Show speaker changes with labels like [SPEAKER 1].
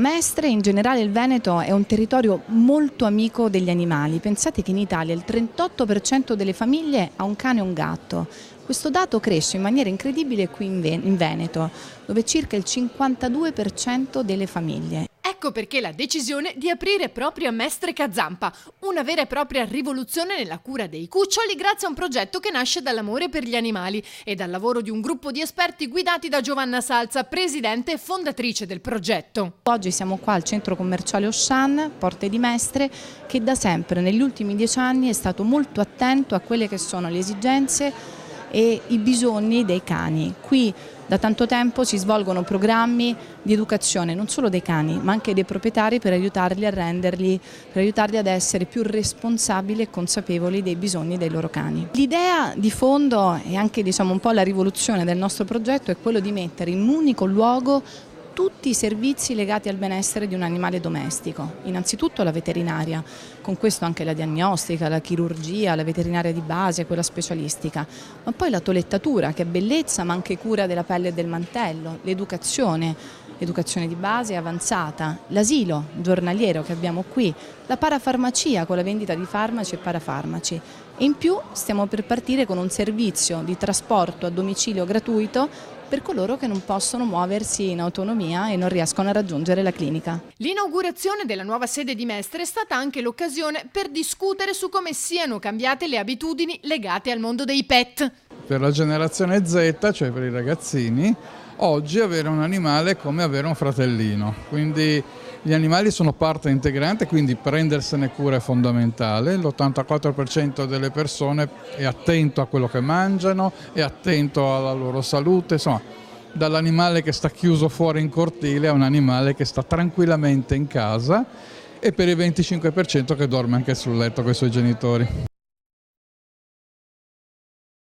[SPEAKER 1] Mestre, in generale il Veneto, è un territorio molto amico degli animali. Pensate che in Italia il 38% delle famiglie ha un cane o un gatto. Questo dato cresce in maniera incredibile qui in Veneto, dove circa il 52% delle famiglie.
[SPEAKER 2] Ecco perché la decisione di aprire proprio a Mestre Cazampa, una vera e propria rivoluzione nella cura dei cuccioli grazie a un progetto che nasce dall'amore per gli animali e dal lavoro di un gruppo di esperti guidati da Giovanna Salza, presidente e fondatrice del progetto.
[SPEAKER 1] Oggi siamo qua al centro commerciale Auchan, Porte di Mestre, che da sempre negli ultimi 10 anni è stato molto attento a quelle che sono le esigenze e i bisogni dei cani. Qui da tanto tempo si svolgono programmi di educazione non solo dei cani ma anche dei proprietari per aiutarli ad essere più responsabili e consapevoli dei bisogni dei loro cani. L'idea di fondo e anche un po' la rivoluzione del nostro progetto è quello di mettere in un unico luogo tutti i servizi legati al benessere di un animale domestico. Innanzitutto la veterinaria, con questo anche la diagnostica, la chirurgia, la veterinaria di base, quella specialistica, ma poi la toilettatura che è bellezza ma anche cura della pelle e del mantello, l'educazione di base e avanzata, l'asilo giornaliero che abbiamo qui, la parafarmacia con la vendita di farmaci e parafarmaci. E in più stiamo per partire con un servizio di trasporto a domicilio gratuito per coloro che non possono muoversi in autonomia e non riescono a raggiungere la clinica.
[SPEAKER 2] L'inaugurazione della nuova sede di Mestre è stata anche l'occasione per discutere su come siano cambiate le abitudini legate al mondo dei pet.
[SPEAKER 3] Per la generazione Z, cioè per i ragazzini, oggi avere un animale è come avere un fratellino, quindi gli animali sono parte integrante, quindi prendersene cura è fondamentale. L'84% delle persone è attento a quello che mangiano, è attento alla loro salute, insomma, dall'animale che sta chiuso fuori in cortile a un animale che sta tranquillamente in casa, e per il 25% che dorme anche sul letto con i suoi genitori.